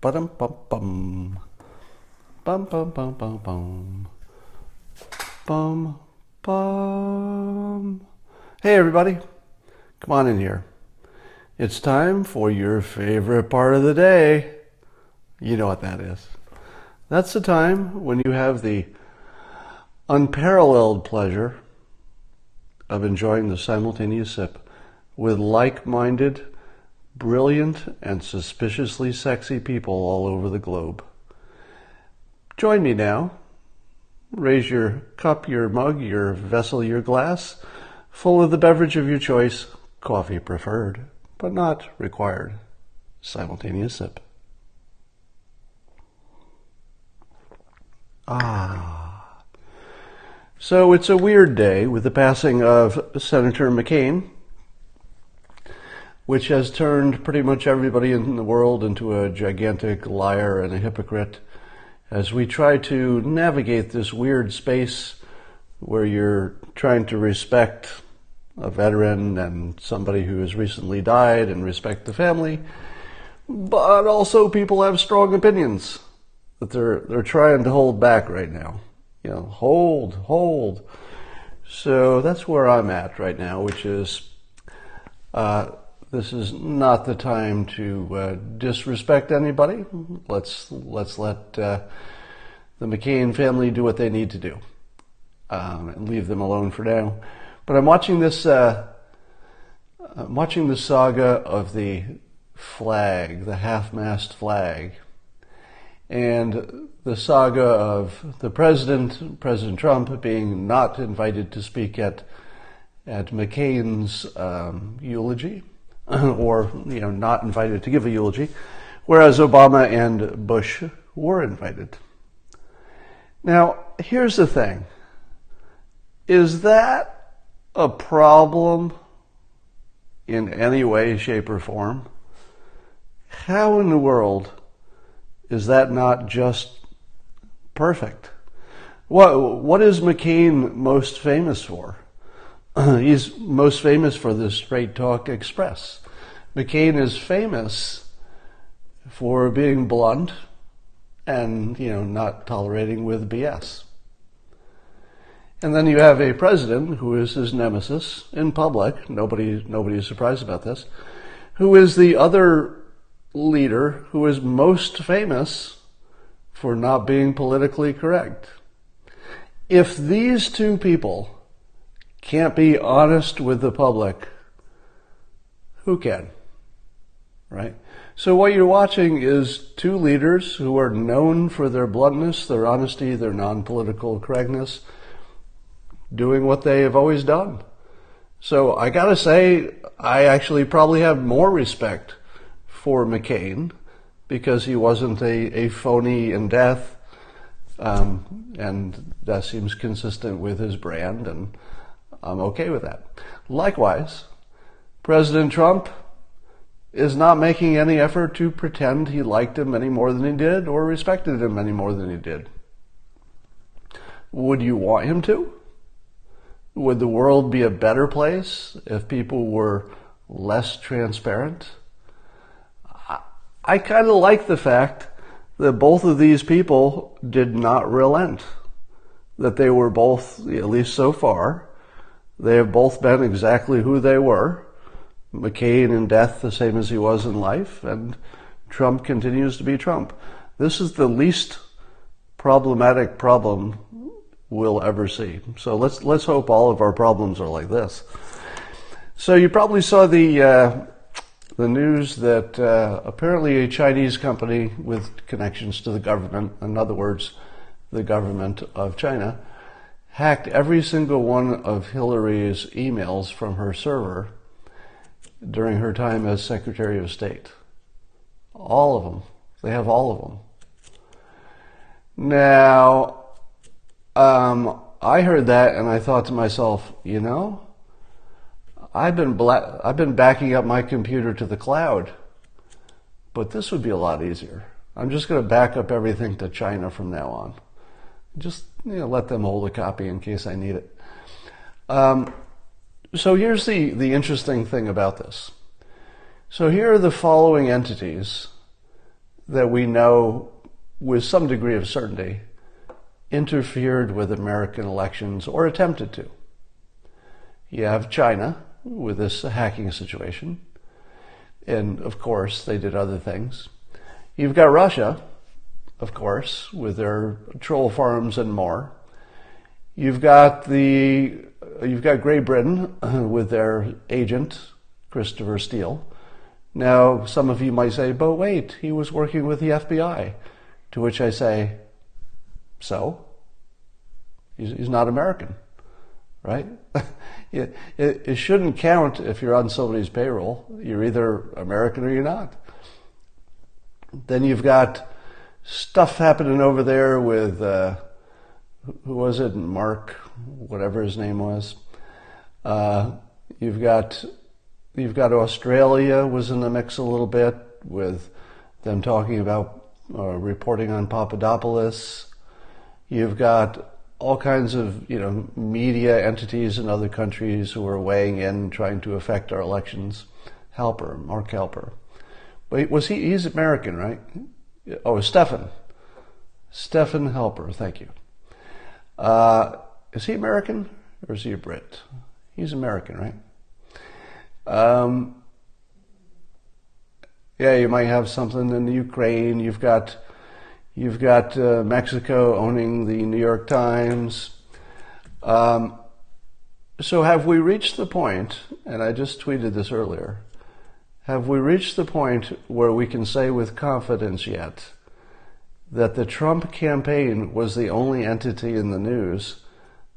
Ba-dum bum bum. Bum bum bum bum bum. Bum bum. Hey everybody, come on in here. It's time for your favorite part of the day. You know what that is. That's the time when you have the unparalleled pleasure of enjoying the simultaneous sip with like-minded, brilliant, and suspiciously sexy people all over the globe. Join me now. Raise your cup, your mug, your vessel, your glass, full of the beverage of your choice, coffee preferred, but not required. Simultaneous sip. Ah. So it's a weird day with the passing of Senator McCain, which has turned pretty much everybody in the world into a gigantic liar and a hypocrite as we try to navigate this weird space where you're trying to respect a veteran and somebody who has recently died and respect the family, but also people have strong opinions that they're trying to hold back right now. You know, hold. So that's where I'm at right now, which is this is not the time to disrespect anybody. Let's let the McCain family do what they need to do and leave them alone for now. But I'm watching this. I'm watching the saga of the flag, the half-mast flag, and the saga of the President Trump, being not invited to speak at McCain's eulogy, or not invited to give a eulogy, whereas Obama and Bush were invited. Now, here's the thing. Is that a problem in any way, shape, or form? How in the world is that not just perfect? What is McCain most famous for? He's most famous for the Straight Talk Express. McCain is famous for being blunt and, not tolerating with BS. And then you have a president who is his nemesis in public. Nobody is surprised about this. Who is the other leader who is most famous for not being politically correct. If these two people can't be honest with the public, who can? Right? So what you're watching is two leaders who are known for their bluntness, their honesty, their non-political correctness, doing what they have always done. So I gotta say, I actually probably have more respect for McCain because he wasn't a phony in death, and that seems consistent with his brand, and I'm okay with that. Likewise, President Trump is not making any effort to pretend he liked him any more than he did or respected him any more than he did. Would you want him to? Would the world be a better place if people were less transparent? I kind of like the fact that both of these people did not relent. That they were both, at least so far, they have both been exactly who they were. McCain in death the same as he was in life, and Trump continues to be Trump. This is the least problematic problem we'll ever see. So let's hope all of our problems are like this. So you probably saw the news that apparently a Chinese company with connections to the government, in other words, the government of China, hacked every single one of Hillary's emails from her server during her time as Secretary of State. All of them. They have all of them. Now, I heard that and I thought to myself, I've been backing up my computer to the cloud, but this would be a lot easier. I'm just going to back up everything to China from now on. Just let them hold a copy in case I need it. So here's the interesting thing about this. So here are the following entities that we know with some degree of certainty interfered with American elections or attempted to. You have China with this hacking situation, and of course they did other things. You've got Russia, of course, with their troll farms and more. You've got Great Britain with their agent, Christopher Steele. Now, some of you might say, but wait, he was working with the FBI. To which I say, so? He's not American, right? It shouldn't count if you're on somebody's payroll. You're either American or you're not. Then you've got stuff happening over there with, who was it? Mark, whatever his name was. You've got Australia was in the mix a little bit with them talking about reporting on Papadopoulos. You've got all kinds of, media entities in other countries who are weighing in, trying to affect our elections. Mark Halper. But he's American, right? Oh, Stephen Halper, thank you. Is he American or is he a Brit? He's American, right? Yeah, you might have something in the Ukraine. You've got Mexico owning the New York Times. So have we reached the point, and I just tweeted this earlier, have we reached the point where we can say with confidence yet that the Trump campaign was the only entity in the news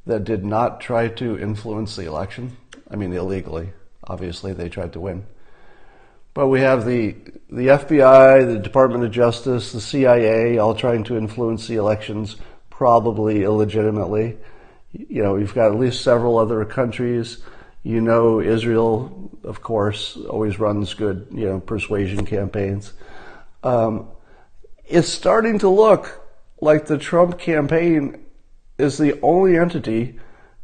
that did not try to influence the election? I mean, illegally. Obviously, they tried to win. But we have the FBI, the Department of Justice, the CIA, all trying to influence the elections, probably illegitimately. You've got at least several other countries. Israel, of course, always runs good, persuasion campaigns. It's starting to look like the Trump campaign is the only entity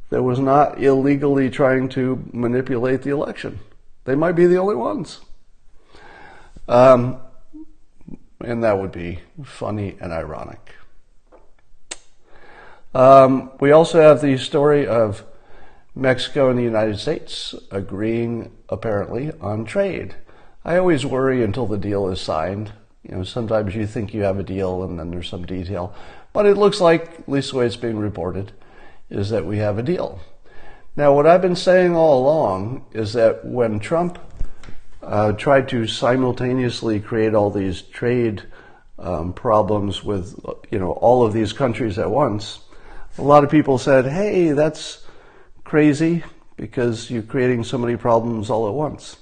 that was not illegally trying to manipulate the election. They might be the only ones. And that would be funny and ironic. We also have the story of Mexico and the United States agreeing, apparently, on trade. I always worry until the deal is signed. Sometimes you think you have a deal and then there's some detail. But it looks like, at least the way it's being reported, is that we have a deal. Now, what I've been saying all along is that when Trump tried to simultaneously create all these trade problems with, all of these countries at once, a lot of people said, hey, that's crazy because you're creating so many problems all at once.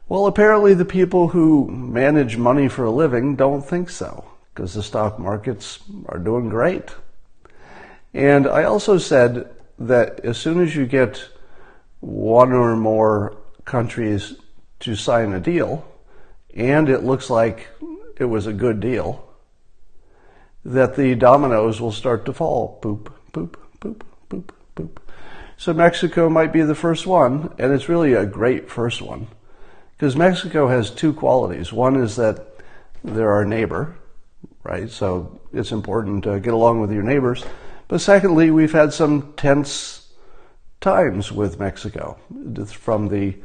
Well, apparently the people who manage money for a living don't think so, because the stock markets are doing great. And I also said that as soon as you get one or more countries to sign a deal, and it looks like it was a good deal, that the dominoes will start to fall. Boop, boop, boop, boop, boop. So Mexico might be the first one, and it's really a great first one, because Mexico has two qualities. One is that they're our neighbor, right? So it's important to get along with your neighbors. But secondly, we've had some tense times with Mexico from the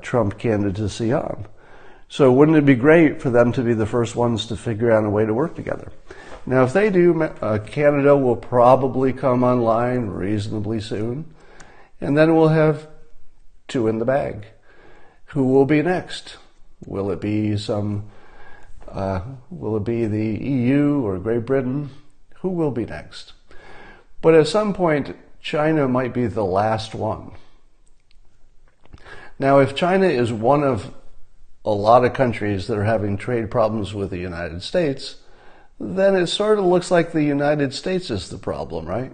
Trump candidacy on. So wouldn't it be great for them to be the first ones to figure out a way to work together? Now, if they do, Canada will probably come online reasonably soon, and then we'll have two in the bag. Who will be next? Will it be the EU or Great Britain? Who will be next? But at some point, China might be the last one. Now, if China is one of a lot of countries that are having trade problems with the United States, then it sort of looks like the United States is the problem, right?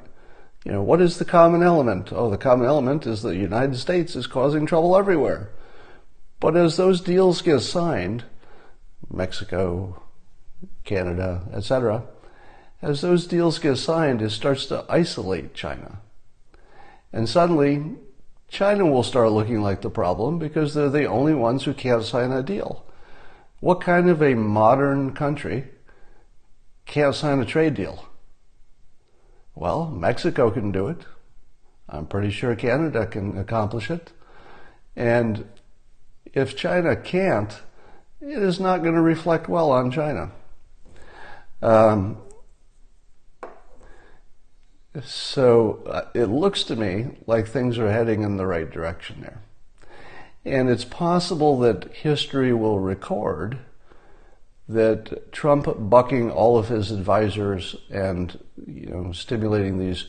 What is the common element? Oh, the common element is the United States is causing trouble everywhere. But as those deals get signed, Mexico, Canada, etc., as those deals get signed, it starts to isolate China. And suddenly, China will start looking like the problem because they're the only ones who can't sign a deal. What kind of a modern country can't sign a trade deal? Well, Mexico can do it. I'm pretty sure Canada can accomplish it. And if China can't, it is not going to reflect well on China. So it looks to me like things are heading in the right direction there. And it's possible that history will record that Trump bucking all of his advisors and, stimulating these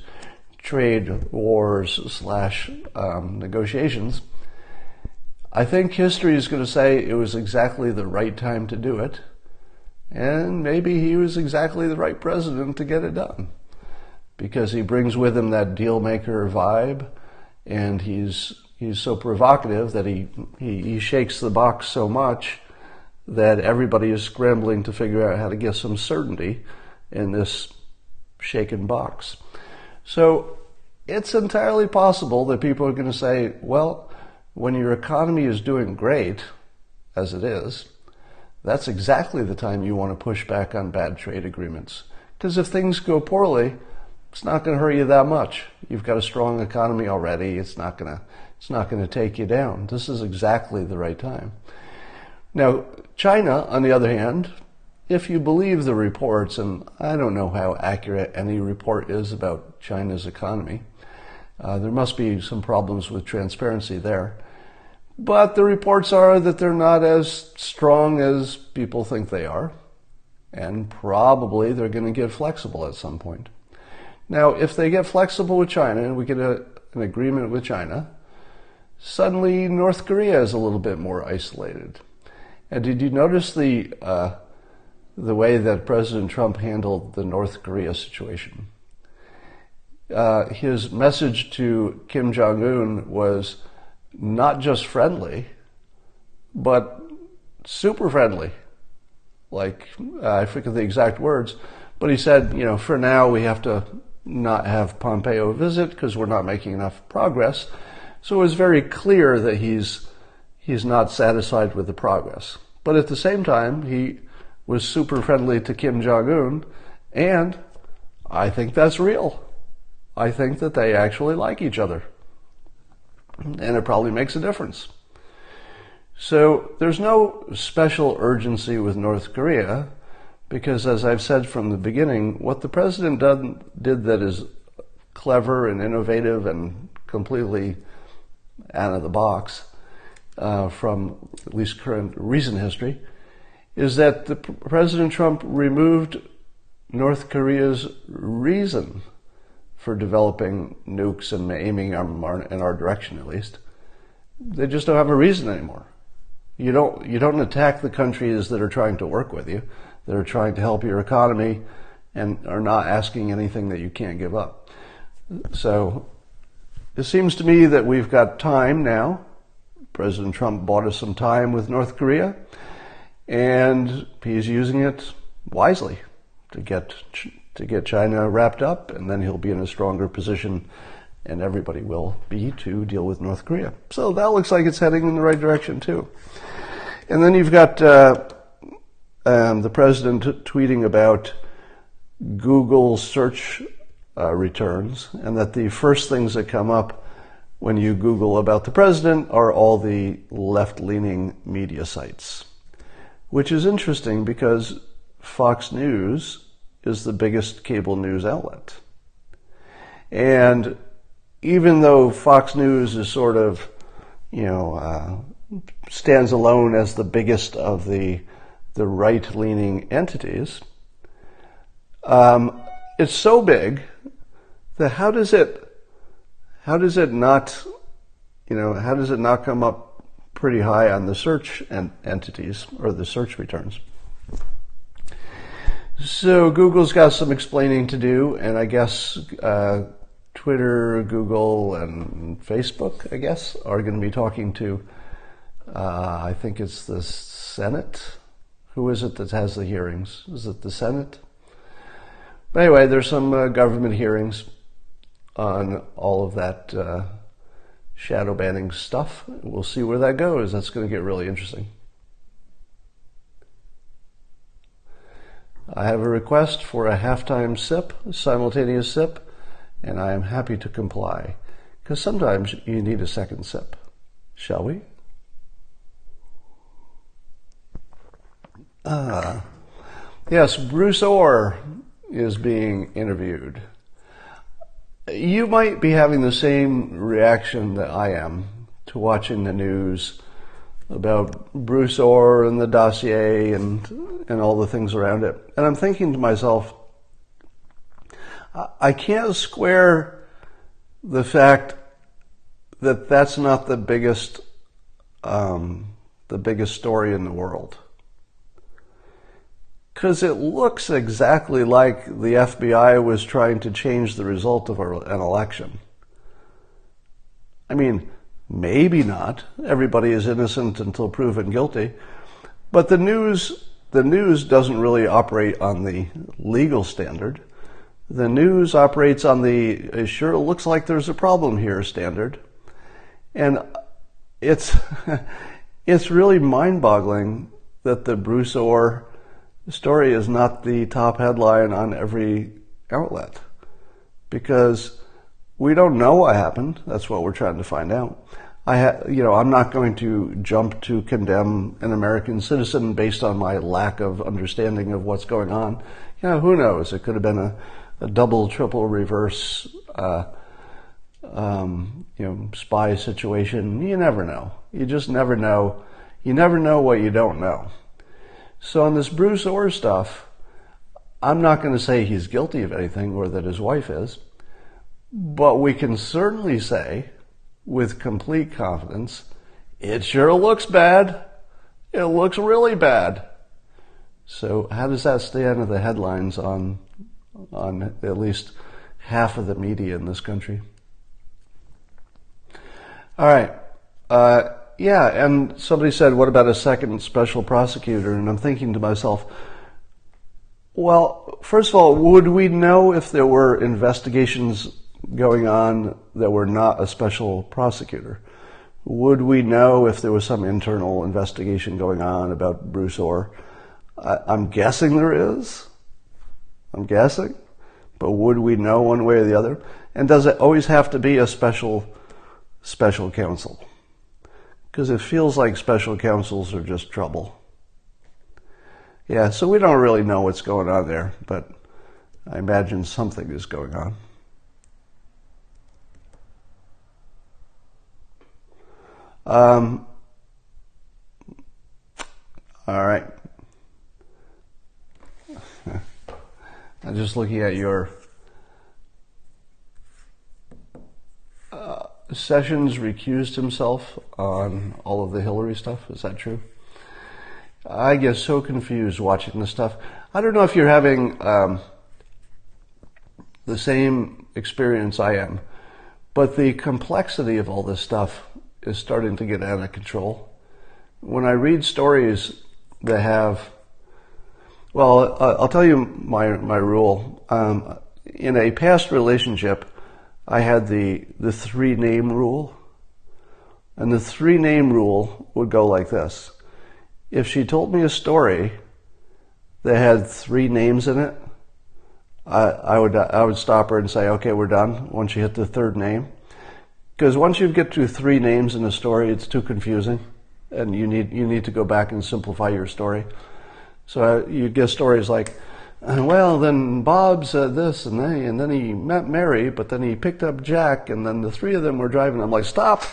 trade wars / negotiations, I think history is going to say it was exactly the right time to do it, and maybe he was exactly the right president to get it done, because he brings with him that deal maker vibe, and he's so provocative that he shakes the box so much that everybody is scrambling to figure out how to get some certainty in this shaken box. So it's entirely possible that people are going to say, well, when your economy is doing great, as it is, that's exactly the time you want to push back on bad trade agreements. Because if things go poorly, it's not going to hurt you that much. You've got a strong economy already. It's not going to take you down. This is exactly the right time. Now, China, on the other hand, if you believe the reports, and I don't know how accurate any report is about China's economy, there must be some problems with transparency there. But the reports are that they're not as strong as people think they are, and probably they're going to get flexible at some point. Now, if they get flexible with China and we get an agreement with China, suddenly North Korea is a little bit more isolated. And did you notice the way that President Trump handled the North Korea situation? His message to Kim Jong-un was not just friendly, but super friendly. Like, I forget the exact words, but he said, for now we have to not have Pompeo visit because we're not making enough progress. So it was very clear that he's not satisfied with the progress. But at the same time, he was super friendly to Kim Jong-un, and I think that's real. I think that they actually like each other. And it probably makes a difference. So there's no special urgency with North Korea, because as I've said from the beginning, what the president did that is clever and innovative and completely out of the box, from at least recent history, is that President Trump removed North Korea's reason for developing nukes and aiming them in our direction, at least. They just don't have a reason anymore. You don't attack the countries that are trying to work with you, that are trying to help your economy, and are not asking anything that you can't give up. So it seems to me that we've got time now. President Trump bought us some time with North Korea, and he's using it wisely to get China wrapped up, and then he'll be in a stronger position, and everybody will be, to deal with North Korea. So that looks like it's heading in the right direction too. And then you've got the president tweeting about Google search returns, and that the first things that come up when you Google about the president are all the left-leaning media sites, which is interesting because Fox News is the biggest cable news outlet. And even though Fox News is sort of, stands alone as the biggest of the right-leaning entities, it's so big that how does it not come up pretty high on the search entities or the search returns? So Google's got some explaining to do, and I guess Twitter, Google, and Facebook, I guess, are going to be talking to, I think it's the Senate. Who is it that has the hearings? Is it the Senate? But anyway, there's some government hearings on all of that shadow banning stuff. We'll see where that goes. That's going to get really interesting. I have a request for a halftime sip, simultaneous sip, and I am happy to comply, because sometimes you need a second sip. Shall we? Yes, Bruce Ohr is being interviewed. You might be having the same reaction that I am to watching the news about Bruce Ohr and the dossier and all the things around it. And I'm thinking to myself, I can't square the fact that that's not the biggest story in the world. Because it looks exactly like the FBI was trying to change the result of an election. I mean, maybe not. Everybody is innocent until proven guilty. But the news doesn't really operate on the legal standard. The news operates on the, it sure looks like there's a problem here standard. And it's really mind-boggling that the Bruce Ohr story is not the top headline on every outlet, because we don't know what happened. That's what we're trying to find out. I'm not going to jump to condemn an American citizen based on my lack of understanding of what's going on. Who knows? It could have been a double, triple reverse, spy situation. You never know. You just never know. You never know what you don't know. So on this Bruce Ohr stuff, I'm not going to say he's guilty of anything or that his wife is, but we can certainly say with complete confidence, it sure looks bad. It looks really bad. So how does that stand in the headlines on at least half of the media in this country? All right. And somebody said, what about a second special prosecutor? And I'm thinking to myself, well, first of all, would we know if there were investigations going on that were not a special prosecutor? Would we know if there was some internal investigation going on about Bruce Ohr? I'm guessing there is. I'm guessing. But would we know one way or the other? And does it always have to be a special counsel? Because it feels like special counsels are just trouble. Yeah, so we don't really know what's going on there, but I imagine something is going on. All right. I'm just looking at your Sessions recused himself on all of the Hillary stuff. Is that true? I get so confused watching this stuff. I don't know if you're having the same experience I am, but the complexity of all this stuff is starting to get out of control. When I read stories that have, I'll tell you my rule. In a past relationship, I had the 3-name rule. And the 3-name rule would go like this. If she told me a story that had 3 names in it, I would stop her and say, okay, we're done once you hit the 3rd name. Because once you get to 3 names in a story, it's too confusing. And you need to go back and simplify your story. So you get stories like, well, then Bob said this, and then he met Mary, but then he picked up Jack, and then the 3 of them were driving. I'm like, stop.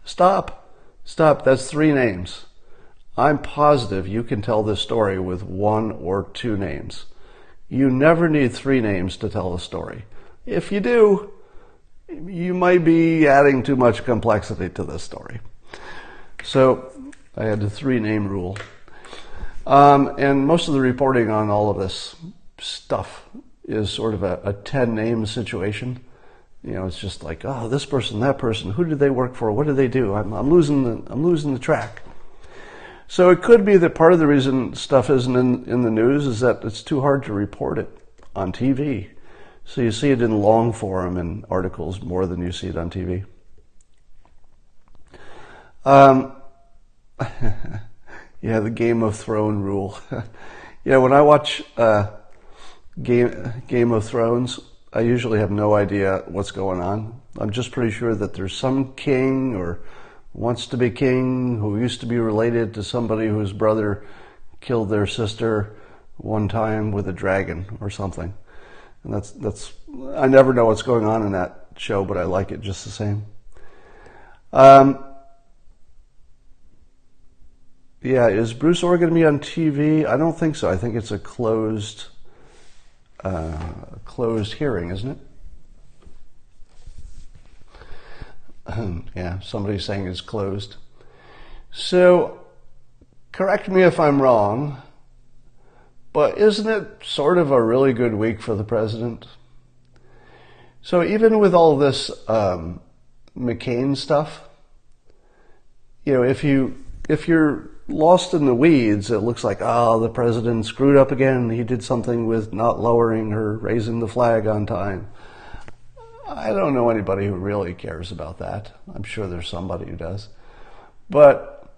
That's 3 names. I'm positive you can tell this story with 1 or 2 names. You never need 3 names to tell a story. If you do, you might be adding too much complexity to this story. So I had the 3-name rule. And most of the reporting on all of this stuff is sort of a 10-name situation. It's just like, oh, this person, that person, who did they work for? What did they do? I'm losing the track. So it could be that part of the reason stuff isn't in the news is that it's too hard to report it on TV. So you see it in long form in articles more than you see it on TV. Yeah, the Game of Thrones rule. When I watch Game of Thrones, I usually have no idea what's going on. I'm just pretty sure that there's some king or wants to be king who used to be related to somebody whose brother killed their sister one time with a dragon or something. And that's I never know what's going on in that show, but I like it just the same. Yeah, is Bruce Ohr going to be on TV? I don't think so. I think it's a closed hearing, isn't it? Yeah, somebody's saying it's closed. So, correct me if I'm wrong, but isn't it sort of a really good week for the president? So even with all this McCain stuff, you know, if you're lost in the weeds, it looks like, oh, the president screwed up again. He did something with not lowering or raising the flag on time. I don't know anybody who really cares about that. I'm sure there's somebody who does. But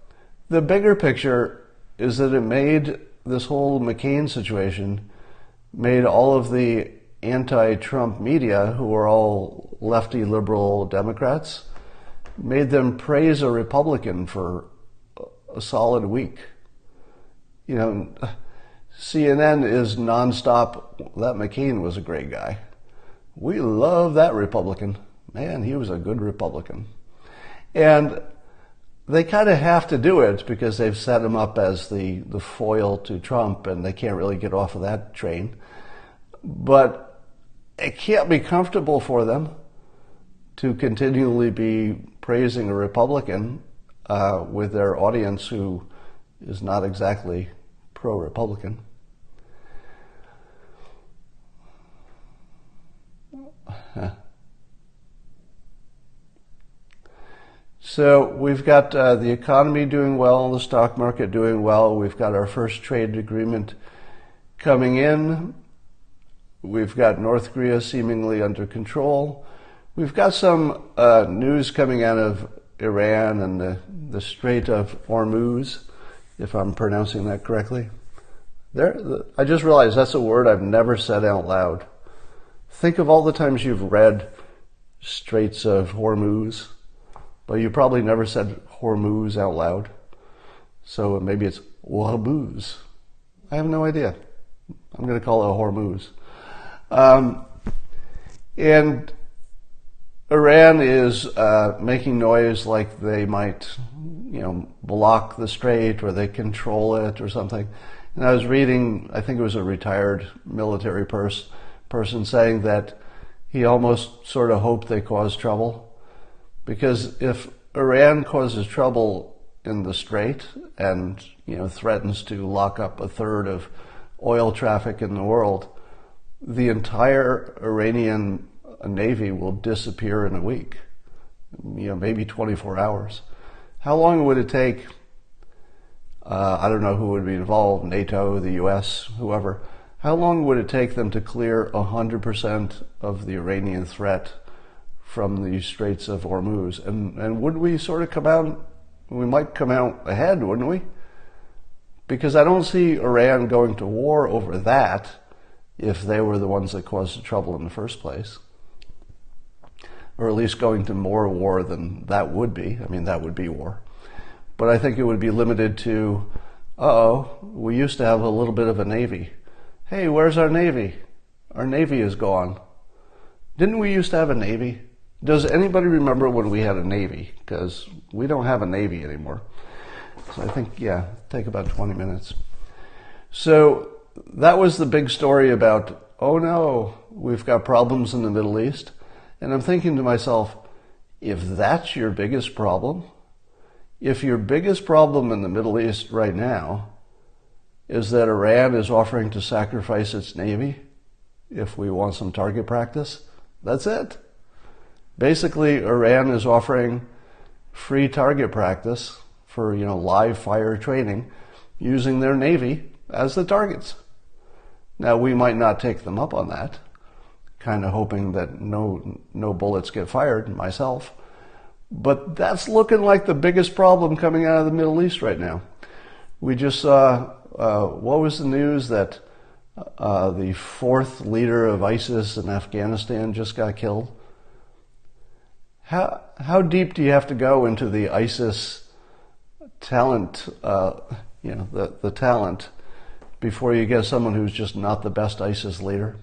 the bigger picture is that it made this whole McCain situation, made all of the anti-Trump media, who are all lefty liberal Democrats, made them praise a Republican for a solid week. You know, CNN is nonstop, that McCain was a great guy. We love that Republican. Man, he was a good Republican. And they kind of have to do it because they've set him up as the foil to Trump, and they can't really get off of that train. But it can't be comfortable for them to continually be praising a Republican with their audience who is not exactly pro-Republican. So we've got the economy doing well, the stock market doing well. We've got our first trade agreement coming in. We've got North Korea seemingly under control. We've got some news coming out of Iran and the Strait of Hormuz, if I'm pronouncing that correctly. I just realized that's a word I've never said out loud. Think of all the times you've read Straits of Hormuz, but you probably never said Hormuz out loud. So maybe it's Hormuz. I have no idea. I'm going to call it Hormuz. And Iran is making noise like they might, block the strait or they control it or something. And I was reading, I think it was a retired military person saying that he almost sort of hoped they cause trouble. Because if Iran causes trouble in the strait and, threatens to lock up a third of oil traffic in the world, the entire Iranian Navy will disappear in a week, maybe 24 hours. How long would it take, I don't know who would be involved, NATO, the US, whoever, how long would it take them to clear 100% of the Iranian threat from the Straits of Hormuz? And would we sort of come out, we might come out ahead, wouldn't we? Because I don't see Iran going to war over that if they were the ones that caused the trouble in the first place. Or at least going to more war than that would be. I mean, that would be war. But I think it would be limited to, we used to have a little bit of a navy. Hey, where's our navy? Our navy is gone. Didn't we used to have a navy? Does anybody remember when we had a navy? Because we don't have a navy anymore. So I think, take about 20 minutes. So that was the big story about, oh no, we've got problems in the Middle East. And I'm thinking to myself, if that's your biggest problem, if your biggest problem in the Middle East right now is that Iran is offering to sacrifice its navy if we want some target practice, that's it. Basically, Iran is offering free target practice for, live fire training using their navy as the targets. Now, we might not take them up on that, kind of hoping that no bullets get fired, myself. But that's looking like the biggest problem coming out of the Middle East right now. We just saw, what was the news, that The fourth leader of ISIS in Afghanistan just got killed. How deep do you have to go into the ISIS talent, the talent, before you get someone who's just not the best ISIS leader?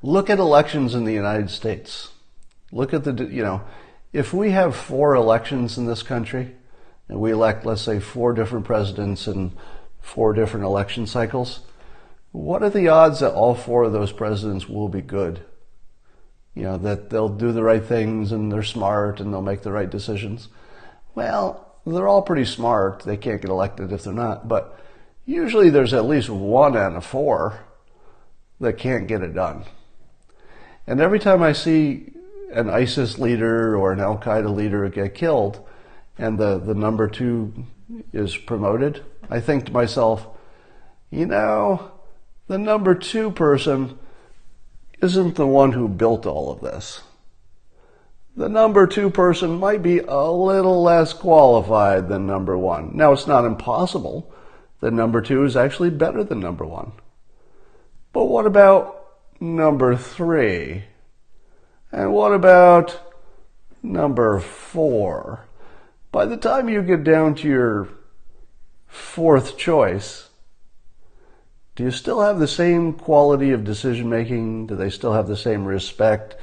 Look at elections in the United States. Look at if we have 4 elections in this country, and we elect, let's say, 4 different presidents in 4 different election cycles, what are the odds that all 4 of those presidents will be good? That they'll do the right things and they're smart and they'll make the right decisions. Well, they're all pretty smart. They can't get elected if they're not. But usually there's at least 1 out of 4 that can't get it done. And every time I see an ISIS leader or an Al-Qaeda leader get killed and the number 2 is promoted, I think to myself, the number 2 person isn't the one who built all of this. The number 2 person might be a little less qualified than number 1. Now, it's not impossible that number 2 is actually better than number 1. But what about number 3? And what about number 4? By the time you get down to your 4th choice, do you still have the same quality of decision making? Do they still have the same respect?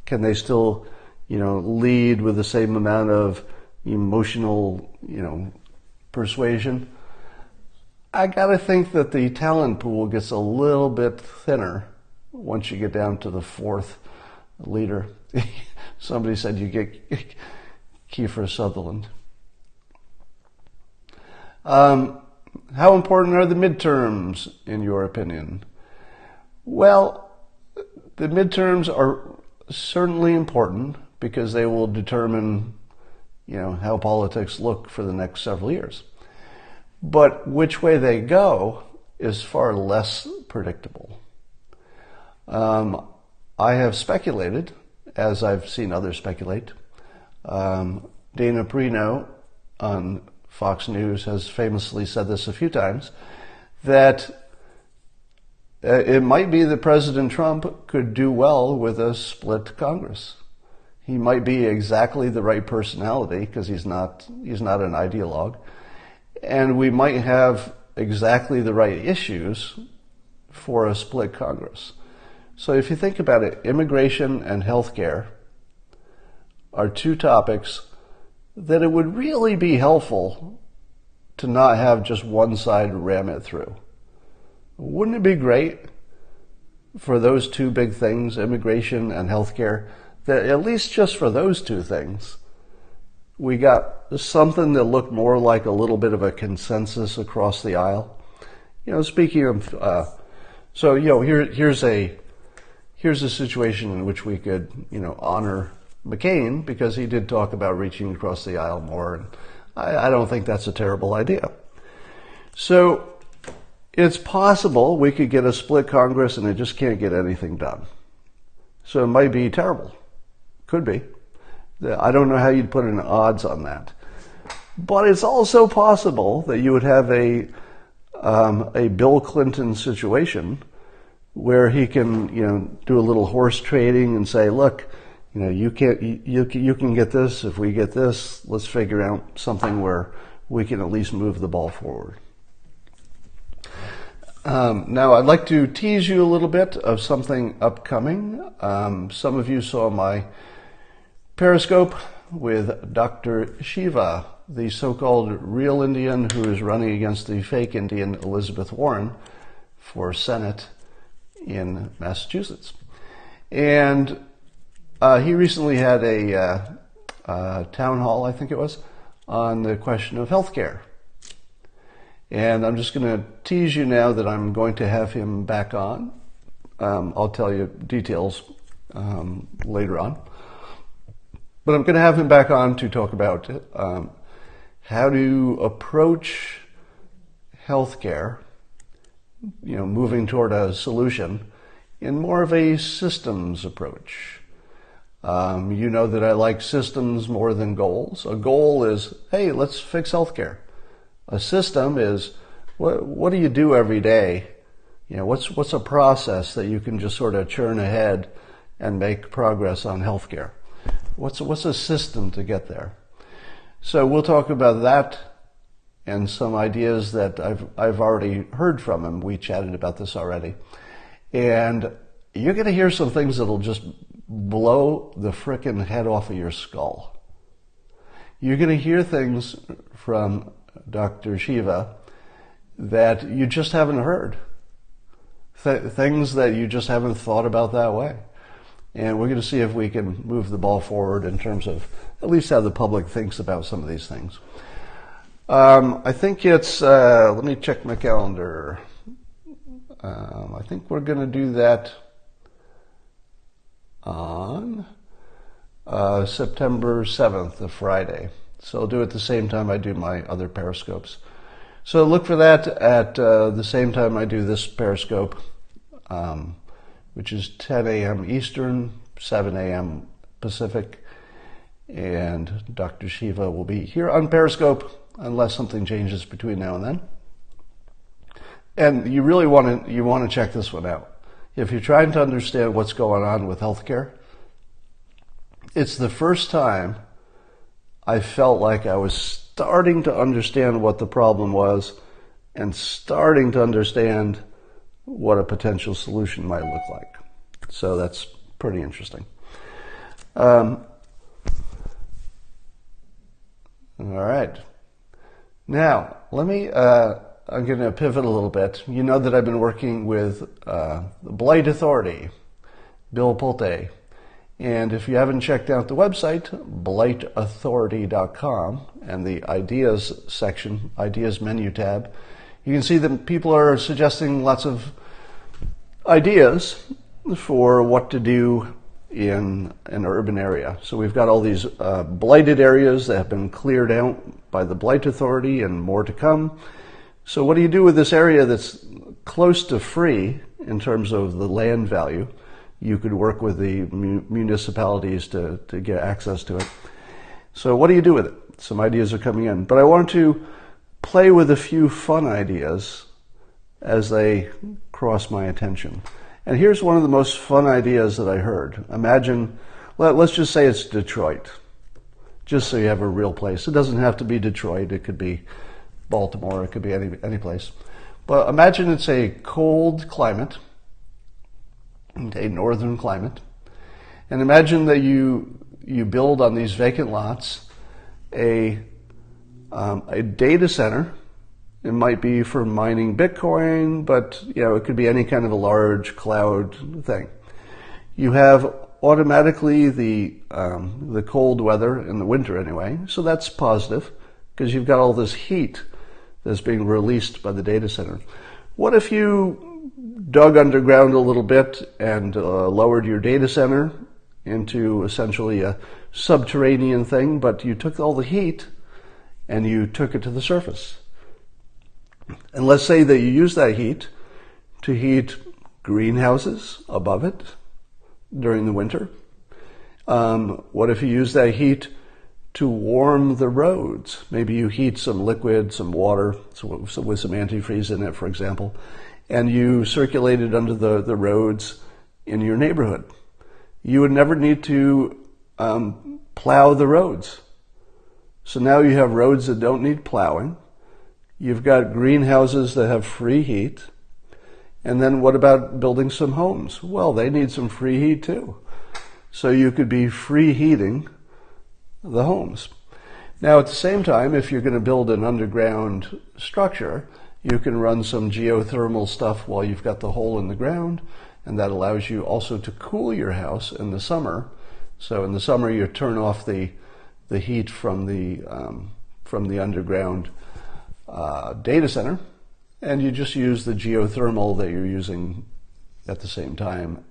Can they still, lead with the same amount of emotional, persuasion? I gotta think that the talent pool gets a little bit thinner once you get down to the 4th leader. Somebody said you get Kiefer Sutherland. How important are the midterms, in your opinion? Well, the midterms are certainly important because they will determine, how politics look for the next several years. But which way they go is far less predictable. I have speculated, as I've seen others speculate. Dana Perino on Fox News has famously said this a few times, that it might be that President Trump could do well with a split Congress. He might be exactly the right personality because he's not an ideologue, and we might have exactly the right issues for a split Congress. So if you think about it, immigration and healthcare are 2 topics that it would really be helpful to not have just one side ram it through. Wouldn't it be great for those 2 big things, immigration and healthcare, that at least just for those 2 things, we got something that looked more like a little bit of a consensus across the aisle? Speaking of, here's a situation in which we could, honor McCain, because he did talk about reaching across the aisle more, and I don't think that's a terrible idea. So it's possible we could get a split Congress and it just can't get anything done. So it might be terrible. Could be. I don't know how you'd put in odds on that. But it's also possible that you would have a Bill Clinton situation where he can, do a little horse trading and say, look, you can get this. If we get this, let's figure out something where we can at least move the ball forward. Now, I'd like to tease you a little bit of something upcoming. Some of you saw my Periscope with Dr. Shiva, the so-called real Indian who is running against the fake Indian Elizabeth Warren for Senate in Massachusetts. And he recently had a town hall, I think it was, on the question of healthcare. And I'm just going to tease you now that I'm going to have him back on. I'll tell you details later on. But I'm going to have him back on to talk about how to approach healthcare, moving toward a solution in more of a systems approach. You know that I like systems more than goals. A goal is, hey, let's fix healthcare. A system is, What do you do every day? You know, what's a process that you can just sort of churn ahead and make progress on healthcare? What's a system to get there? So we'll talk about that and some ideas that I've already heard from him. We chatted about this already. And you're going to hear some things that'll just blow the frickin' head off of your skull. You're going to hear things from Dr. Shiva that you just haven't heard. Things that you just haven't thought about that way. And we're going to see if we can move the ball forward in terms of at least how the public thinks about some of these things. I think it's, let me check my calendar. I think we're going to do that on September 7th, a Friday. So I'll do it the same time I do my other Periscopes. So look for that at the same time I do this Periscope, which is 10 a.m. Eastern, 7 a.m. Pacific. And Dr. Shiva will be here on Periscope unless something changes between now and then. And you really want to check this one out. If you're trying to understand what's going on with healthcare, it's the first time I felt like I was starting to understand what the problem was and starting to understand what a potential solution might look like. So that's pretty interesting. All right. Now, let me, I'm going to pivot a little bit. You know that I've been working with the Blight Authority, Bill Pulte. And if you haven't checked out the website, blightauthority.com, and the ideas section, ideas menu tab, you can see that people are suggesting lots of ideas for what to do in an urban area. So we've got all these blighted areas that have been cleared out by the Blight Authority and more to come. So what do you do with this area that's close to free in terms of the land value? You could work with the municipalities to get access to it. So what do you do with it? Some ideas are coming in. But I want to play with a few fun ideas as they cross my attention. And here's one of the most fun ideas that I heard. Imagine, let's just say it's Detroit, just so you have a real place. It doesn't have to be Detroit. It could be Baltimore. It could be any place. But imagine it's a cold climate, a northern climate. And imagine that you build on these vacant lots a data center. It might be for mining Bitcoin, but it could be any kind of a large cloud thing. You have automatically the cold weather in the winter anyway, so that's positive because you've got all this heat that's being released by the data center. What if you dug underground a little bit and lowered your data center into essentially a subterranean thing, but you took all the heat and you took it to the surface? And let's say that you use that heat to heat greenhouses above it during the winter. What if you use that heat to warm the roads? Maybe you heat some liquid, some water, with some antifreeze in it, for example, and you circulate it under the roads in your neighborhood. You would never need to plow the roads. So now you have roads that don't need plowing. You've got greenhouses that have free heat. And then what about building some homes? Well, they need some free heat too. So you could be free heating the homes. Now, at the same time, if you're going to build an underground structure, you can run some geothermal stuff while you've got the hole in the ground, and that allows you also to cool your house in the summer. So in the summer, you turn off the heat from the underground data center, and you just use the geothermal that you're using at the same time.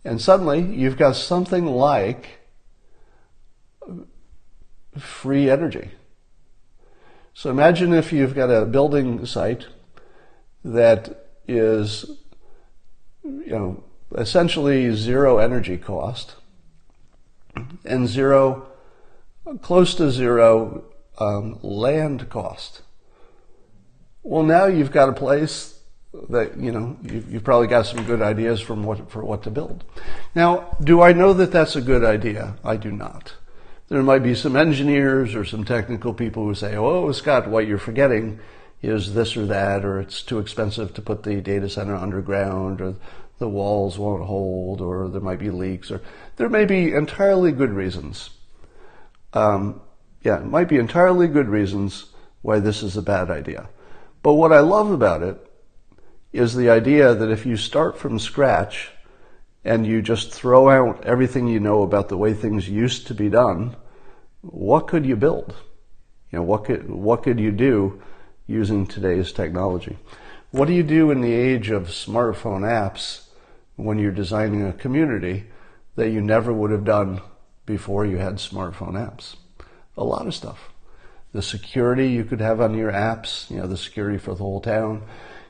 And suddenly, you've got something like free energy. So imagine if you've got a building site that is, essentially zero energy cost and close to zero land cost. Well, now you've got a place that, you've probably got some good ideas for what to build. Now, do I know that that's a good idea? I do not. There might be some engineers or some technical people who say, oh, Scott, what you're forgetting is this or that, or it's too expensive to put the data center underground, or the walls won't hold, or there might be leaks, or there may be entirely good reasons. It might be entirely good reasons why this is a bad idea. But what I love about it is the idea that if you start from scratch and you just throw out everything you know about the way things used to be done, what could you build? What could you do using today's technology? What do you do in the age of smartphone apps when you're designing a community that you never would have done before you had smartphone apps? A lot of stuff. The security you could have on your apps, the security for the whole town.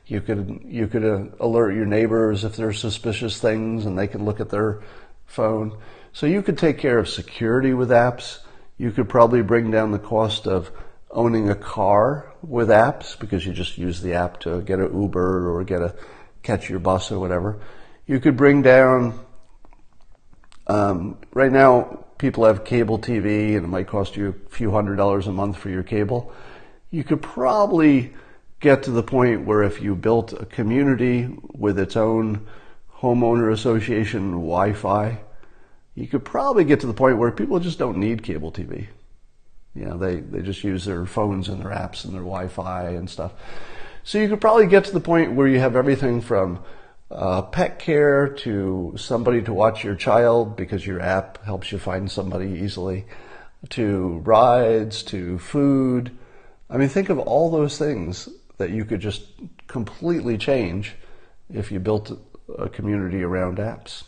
You could alert your neighbors if there's suspicious things and they can look at their phone. So you could take care of security with apps. You could probably bring down the cost of owning a car with apps because you just use the app to get an Uber or catch your bus or whatever. You could bring down, right now people have cable TV and it might cost you a few $100s a month for your cable. You could probably get to the point where if you built a community with its own homeowner association Wi-Fi, you could probably get to the point where people just don't need cable TV. They just use their phones and their apps and their Wi-Fi and stuff. So you could probably get to the point where you have everything from pet care to somebody to watch your child because your app helps you find somebody easily, to rides, to food. I mean, think of all those things that you could just completely change if you built a community around apps.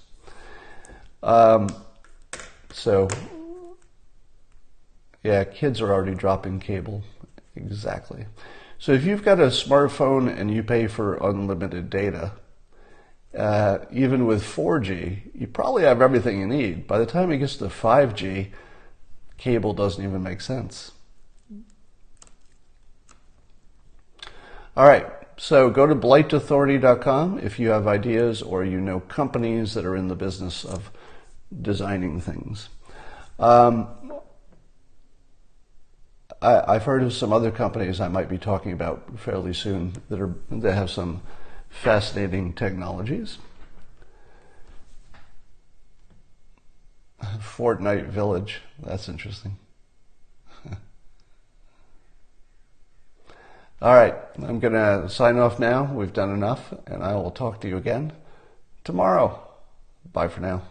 Kids are already dropping cable. Exactly. So if you've got a smartphone and you pay for unlimited data, even with 4G, you probably have everything you need. By the time it gets to 5G, cable doesn't even make sense. All right, so go to blightauthority.com if you have ideas or you know companies that are in the business of designing things. I've heard of some other companies I might be talking about fairly soon that have some fascinating technologies. Fortnite Village, that's interesting. All right, I'm going to sign off now. We've done enough, and I will talk to you again tomorrow. Bye for now.